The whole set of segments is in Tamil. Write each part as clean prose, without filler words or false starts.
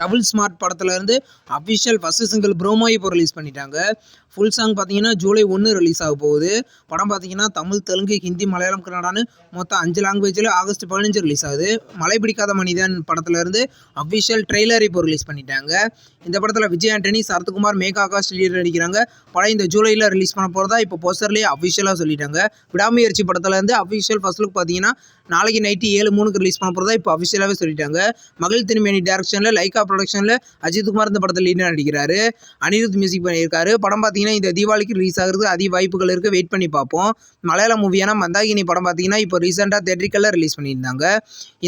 டபுள் ஸ்மார்ட் படத்துல இருந்து அஃபிஷியல் ஃபர்ஸ்ட் சிங்கிள் ப்ரோமோ இப்போ ரிலீஸ் பண்ணிட்டாங்க. ஃபுல் சாங் பார்த்தீங்கன்னா ஜூலை 1 ரிலீஸ் ஆக போகுது. படம் பார்த்தீங்கன்னா தமிழ், தெலுங்கு, ஹிந்தி, மலையாளம், கன்னடான்னு மொத்தம் 5 லாங்குவேஜில் ஆகஸ்ட் 15 ரிலீஸ் ஆகுது. மழை பிடிக்காத மனிதன் படத்துல இருந்து அஃபிஷியல் ட்ரெய்லர் இப்போ ரிலீஸ் பண்ணிட்டாங்க. இந்த படத்தில் விஜய் ஆண்டனி, சரத்குமார், மேகா ஆகாஷ் லீடர் நடிக்கிறாங்க. படம் இந்த ஜூலையில் ரிலீஸ் பண்ண போகிறதா இப்போ போஸ்டர்லேயே அஃபிஷியலாக சொல்லிட்டாங்க. விடாமுயற்சி படத்துல இருந்து அஃபிஷியல் ஃபர்ஸ்ட் லுக் பார்த்தீங்கன்னா நாளைக்கு நைட்டு 7:03 ரிலீஸ் பண்ண போகிறதா இப்போ அஃபிஷியலாகவே சொல்லிட்டாங்க. மகிழ் திருமேனி டேரக்ஷனில், லைகா ப்ரொடக்ஷனில் அஜித்குமார் இந்த படத்தில் லீடர் நடிக்கிறாரு. அனிருத் மியூசிக் பண்ணியிருக்காரு. படம் பார்த்தீங்கன்னா இந்த தீபாவளிக்கு ரிலீஸ் ஆகிறதுக்கு அதிக வாய்ப்புகள் இருக்குது. வெயிட் பண்ணி பார்ப்போம். மலையாள மூவியான மந்தாகினி படம் பார்த்தீங்கன்னா இப்போ ரீசெண்டாக தேட்டரிக்கலில் ரிலீஸ் பண்ணியிருந்தாங்க.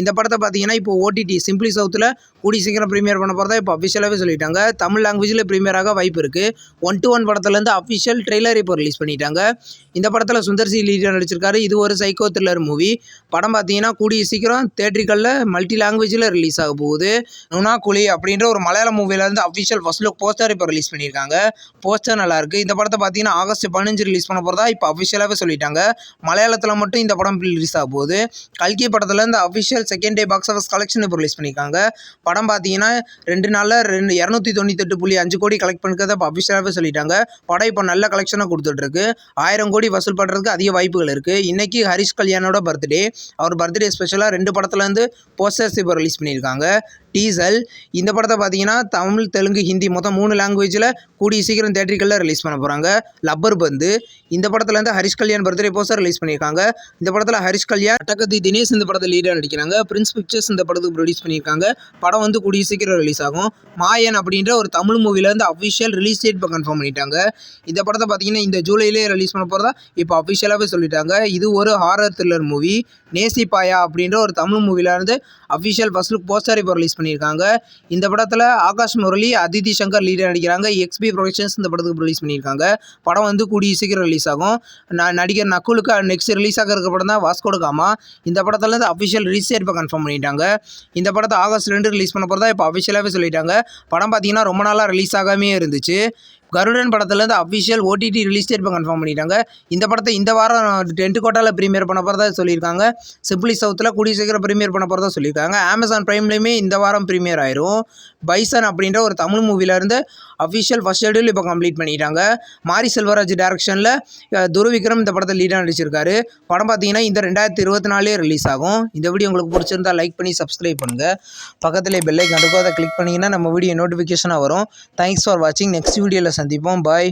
இந்த படத்தை பார்த்தீங்கன்னா இப்போ ஓடிடி சிம்பிளி சவுத்தில் கூடி சீக்கிரம் ப்ரீமியர் பண்ண போகிறதா இப்போ அஃபிஷியலாகவே சொல்லிட்டாங்க. தமிழ் லாங்குவேஜில் ப்ரீமியர் ஆக வாய்ப்பு இருக்குது. 1:1 படத்துலேருந்து அஃபிஷியல் ட்ரெய்லர் இப்போ ரிலீஸ் பண்ணிட்டாங்க. இந்த படத்தில் சுந்தர் சி லீடர் நடிச்சிருக்காரு. இது ஒரு சைக்கோ த்ரில்லர் மூவி. படம் பார்த்தீங்கன்னா கூடிய சீக்கிரம் தேட்டரிக்கலில் மல்டி லாங்குவேஜில் ரிலீஸ் ஆக போகுது. நுனா குழி அப்படின்ற ஒரு மலையாள மூவிலேருந்து அஃபிஷியல் ஃபர்ஸ்ட் லுக் போஸ்டர் இப்போ ரிலீஸ் பண்ணியிருக்காங்க. போஸ்டர் நல்லாயிருக்கு. இந்த படத்தை பார்த்தீங்கன்னா ஆகஸ்ட் 15 ரிலீஸ் பண்ண போகிறதா இப்போ அஃபிஷியலாகவே சொல்லிட்டாங்க. மலையாளத்தில் மட்டும் இந்த படம் ரிலீஸ் ஆக போகுது. கல்கி படத்துலேருந்து official second day box office collection இப்போ ரிலீஸ் பண்ணியிருக்காங்க. படம் பார்த்தீங்கன்னா 2 நாளில் 298.5 கோடி கலெக்ட் பண்ணிக்கிறத இப்போ அஃபிஷியலாகவே சொல்லிட்டாங்க. படம் இப்போ நல்ல கலெக்ஷனாக கொடுத்துட்ருக்கு. 1000 கோடி வசூல் பண்ணுறதுக்கு அதிக வாய்ப்புகள் இருக்குது. இன்றைக்கி ஹரிஷ் கல்யாணோட பர்த்டே. அவர் பர்த்டே ஸ்பெஷலாக 2 படத்துலேருந்து போஸ்டர்ஸ் இப்போ ரிலீஸ் பண்ணியிருக்காங்க. டீசல் இந்த படத்தை பார்த்தீங்கன்னா தமிழ், தெலுங்கு, ஹிந்தி மொத்தம் 3 லாங்குவேஜில் கூடிய சீக்கிரம் தேட்டரிக்கலில் ரிலீஸ் பண்ண போகிறாங்க. லப்பர் பந்து இந்த படத்துலேருந்து Harish Kalyan birthday poster release பண்ணியிருக்காங்க. இந்த படத்தில் ஹரிஷ் கல்யாண், அட்டகத்தி தினேஷ் இந்த படத்தில் லீடர் நடிக்கிறாங்க. பிரின்ஸ் பிக்சர்ஸ் இந்த படத்துக்கு ப்ரொடியூஸ் பண்ணியிருக்காங்க. படம் வந்து கூடிய சீக்கிரம் ரிலீஸ் ஆகும். மாயன் அப்படின்ற ஒரு தமிழ் மூவிலேருந்து அஃபிஷியல் ரிலீஸ் டேட் இப்போ கன்ஃபார்ம் பண்ணிட்டாங்க. இந்த படத்தை பார்த்தீங்கன்னா இந்த ஜூலையிலே ரிலீஸ் பண்ண போகிறதா இப்போ அஃபிஷியலாகவே சொல்லிட்டாங்க. இது ஒரு ஹாரர் த்ரில்லர் மூவி. நேசிப்பாயா அப்படின்ற ஒரு தமிழ் மூவிலேருந்து அஃபிஷியல் ஃபர்ஸ்ட் லுக் போஸ்டர் இப்போ ரிலீஸ் பண்ணியிருக்காங்க. இந்த படத்தில் ஆகாஷ் முரளி, அதிதி சங்கர் லீடர் நடிக்கிறாங்க. எக்ஸ்பி ப்ரொடக்ஷன்ஸ் இந்த படத்துக்கு ரிலீஸ் பண்ணியிருக்காங்க. படம் வந்து கூடிய சீக்கிரம் ரிலீஸ் ஆகும். நடிகர் நக்குலுக்கு நெக்ஸ்ட் ரிலீஸ் ஆக இருக்க படம் தான் வாஸ்கோட காமா. இந்த படத்துலேருந்து அஃபிஷியல் ரிலீஸ் டேட் இப்போ கன்ஃபார்ம் பண்ணிட்டாங்க. இந்த படத்தை ஆகஸ்ட் 2 ரிலீஸ் பண்ண போகிறதா இப்போ அஃபிஷியலாகவே சொல்லிட்டாங்க. படம் பார்த்தீங்கன்னா ரொம்ப நாளாக ரிலீஸ் ஆகாமே இருந்துச்சு. கருடன் படத்துலேருந்து அஃபிஷியல் ஓடிடி ரிலீஸ் டேட் இப்போ கன்ஃபார்ம் பண்ணிட்டாங்க. இந்த படத்தை இந்த வாரம் 10 கோட்டாவில் ப்ரீமியர் பண்ண போகிறதா சொல்லியிருக்காங்க. சிம்பிளி சவுத்தில் கூடிய சீக்கிரம் ப்ரீமியர் பண்ண போகிறதா சொல்லியிருக்காங்க. அமேசான் ப்ரைம்லேயுமே இந்த வாரம் ப்ரீமியர் ஆயிரும். பைசன் அப்படின்ற ஒரு தமிழ் மூவிலேருந்து அஃபிஷியல் ஃபர்ஸ்ட் ஷெட்யூல் இப்போ கம்ப்ளீட் பண்ணிட்டாங்க. மாரி செல்வராஜ் டேரக்ஷனில் துருவிக்ரம் இந்த படத்தை லீடாக நடிச்சிருக்காரு. படம் பார்த்தீங்கன்னா இந்த 2024 ரிலீஸ் ஆகும். இந்த வீடியோ உங்களுக்கு பிடிச்சிருந்தா லைக் பண்ணி சப்ஸ்கிரைப் பண்ணுங்கள். பக்கத்துலேயே பெல் ஐக்கான் இருக்கும், அதை கிளிக் பண்ணிங்கன்னா நம்ம வீடியோ நோட்டிஃபிகேஷனாக வரும். தேங்க்ஸ் ஃபார் வாட்சிங். நெக்ஸ்ட் வீடியோவில் சந்திப்போம். பாய்.